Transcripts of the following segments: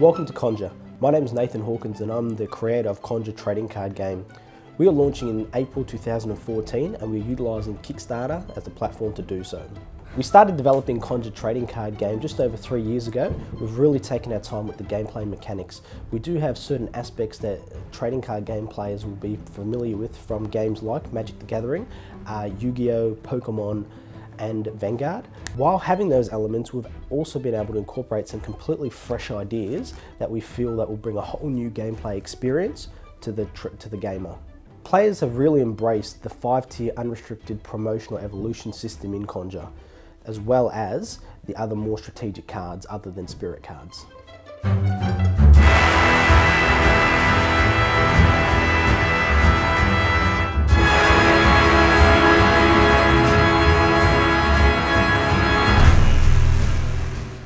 Welcome to Conjure. My name is Nathan Hawkins and I'm the creator of Conjure trading card game. We are launching in April 2014 and we're utilising Kickstarter as the platform to do so. We started developing Conjure trading card game just over 3 years ago. We've really taken our time with the gameplay mechanics. We do have certain aspects that trading card game players will be familiar with from games like Magic the Gathering, Yu-Gi-Oh!, Pokemon, and Vanguard. While having those elements, we've also been able to incorporate some completely fresh ideas that we feel that will bring a whole new gameplay experience to the gamer. Players have really embraced the 5-tier unrestricted promotional evolution system in Conjure, as well as the other more strategic cards other than spirit cards.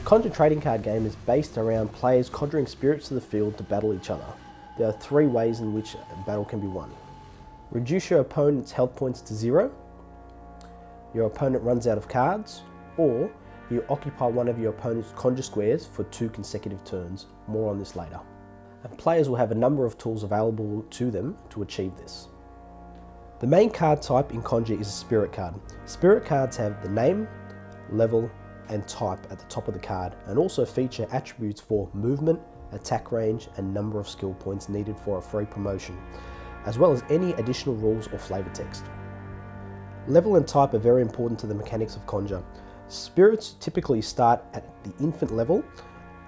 Conjure trading card game is based around players conjuring spirits to the field to battle each other. There are 3 ways in which a battle can be won. Reduce your opponent's health points to 0, your opponent runs out of cards, or you occupy one of your opponent's conjure squares for 2 consecutive turns. More on this later. And players will have a number of tools available to them to achieve this. The main card type in Conjure is a spirit card. Spirit cards have the name, level, and type at the top of the card, and also feature attributes for movement, attack range, and number of skill points needed for a free promotion, as well as any additional rules or flavor text. Level and type are very important to the mechanics of Conjure. Spirits typically start at the infant level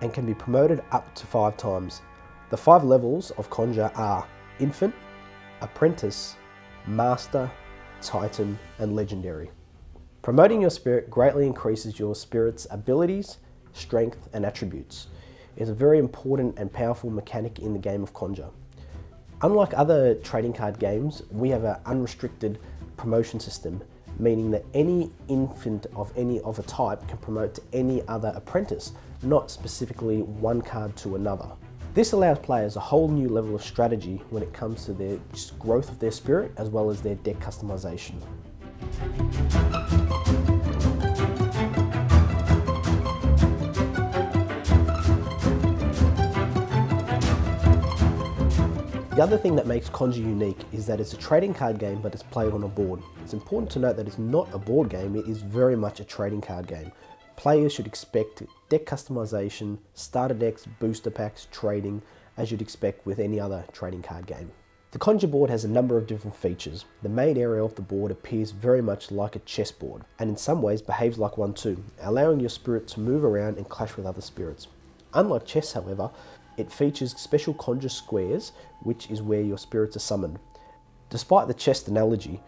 and can be promoted up to 5 times. The 5 levels of Conjure are Infant, Apprentice, Master, Titan, and Legendary. Promoting your spirit greatly increases your spirit's abilities, strength, and attributes. It is a very important and powerful mechanic in the game of Conjure. Unlike other trading card games, we have an unrestricted promotion system, meaning that any infant of a type can promote to any other apprentice, not specifically one card to another. This allows players a whole new level of strategy when it comes to the growth of their spirit as well as their deck customization. The other thing that makes Conjure unique is that it's a trading card game, but it's played on a board. It's important to note that it's not a board game, it is very much a trading card game. Players should expect deck customization, starter decks, booster packs, trading, as you'd expect with any other trading card game. The Conjure board has a number of different features. The main area of the board appears very much like a chessboard, and in some ways behaves like one too, allowing your spirit to move around and clash with other spirits. Unlike chess, however, it features special conjure squares, which is where your spirits are summoned. Despite the chess analogy,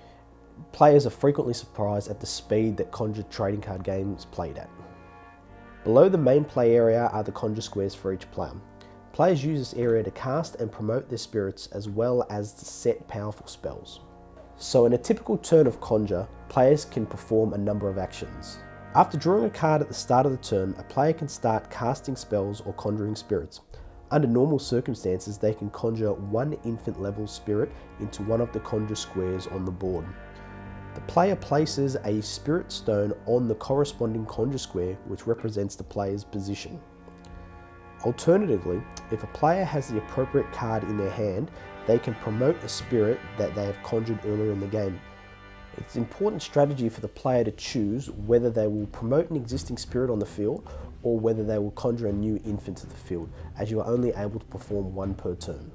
players are frequently surprised at the speed that Conjure trading card games played at. Below the main play area are the conjure squares for each player. Players use this area to cast and promote their spirits as well as to set powerful spells. So in a typical turn of Conjure, players can perform a number of actions. After drawing a card at the start of the turn, a player can start casting spells or conjuring spirits. Under normal circumstances, they can conjure one infant level spirit into one of the conjure squares on the board. The player places a spirit stone on the corresponding conjure square, which represents the player's position. Alternatively, if a player has the appropriate card in their hand, they can promote a spirit that they have conjured earlier in the game. It's an important strategy for the player to choose whether they will promote an existing spirit on the field or whether they will conjure a new infant to the field, as you are only able to perform 1 per turn.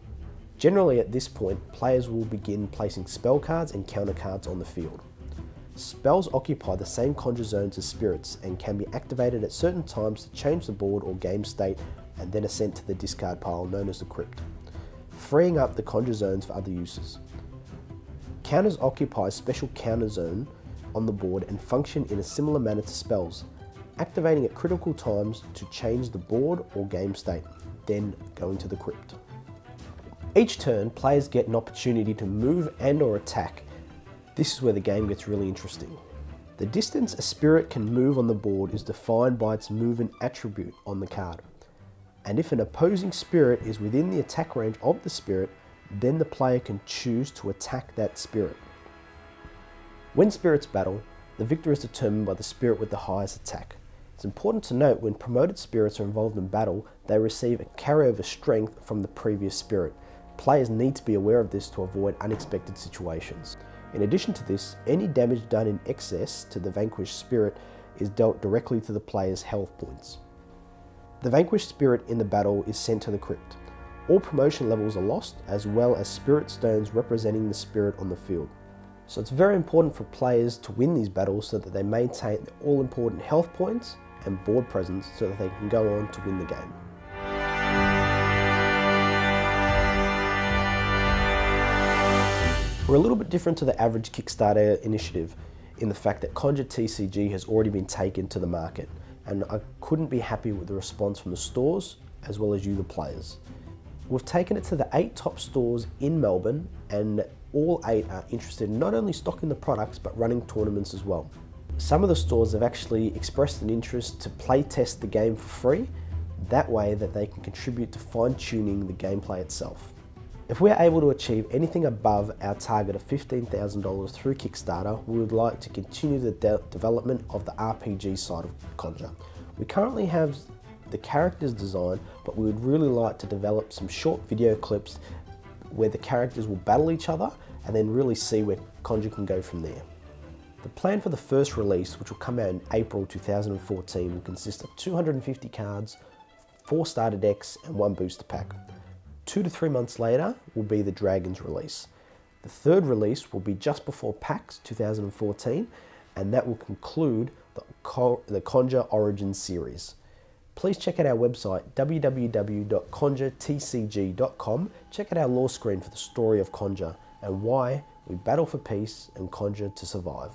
Generally at this point, players will begin placing spell cards and counter cards on the field. Spells occupy the same conjure zones as spirits and can be activated at certain times to change the board or game state and then are sent to the discard pile known as the crypt, freeing up the conjure zones for other uses. Counters occupy a special counter zone on the board and function in a similar manner to spells, activating at critical times to change the board or game state, then going to the crypt. Each turn, players get an opportunity to move and or attack. This is where the game gets really interesting. The distance a spirit can move on the board is defined by its movement attribute on the card. And if an opposing spirit is within the attack range of the spirit, then the player can choose to attack that spirit. When spirits battle, the victor is determined by the spirit with the highest attack. It's important to note when promoted spirits are involved in battle, they receive a carryover strength from the previous spirit. Players need to be aware of this to avoid unexpected situations. In addition to this, any damage done in excess to the vanquished spirit is dealt directly to the player's health points. The vanquished spirit in the battle is sent to the crypt. All promotion levels are lost, as well as spirit stones representing the spirit on the field. So it's very important for players to win these battles so that they maintain the all-important health points and board presence so that they can go on to win the game. We're a little bit different to the average Kickstarter initiative in the fact that Conjure TCG has already been taken to the market, and I couldn't be happy with the response from the stores as well as you, the players. We've taken it to the 8 top stores in Melbourne, and all 8 are interested in not only stocking the products but running tournaments as well. Some of the stores have actually expressed an interest to play test the game for free, that way that they can contribute to fine-tuning the gameplay itself. If we're able to achieve anything above our target of $15,000 through Kickstarter, we would like to continue the development of the RPG side of Conjure. We currently have the characters designed, but we would really like to develop some short video clips where the characters will battle each other and then really see where Conjure can go from there. The plan for the first release, which will come out in April 2014, will consist of 250 cards, 4 starter decks and 1 booster pack. 2 to 3 months later will be the Dragons release. The third release will be just before PAX 2014, and that will conclude the Conjure Origins series. Please check out our website www.conjuretcg.com. Check out our lore screen for the story of Conjure and why we battle for peace and conjure to survive.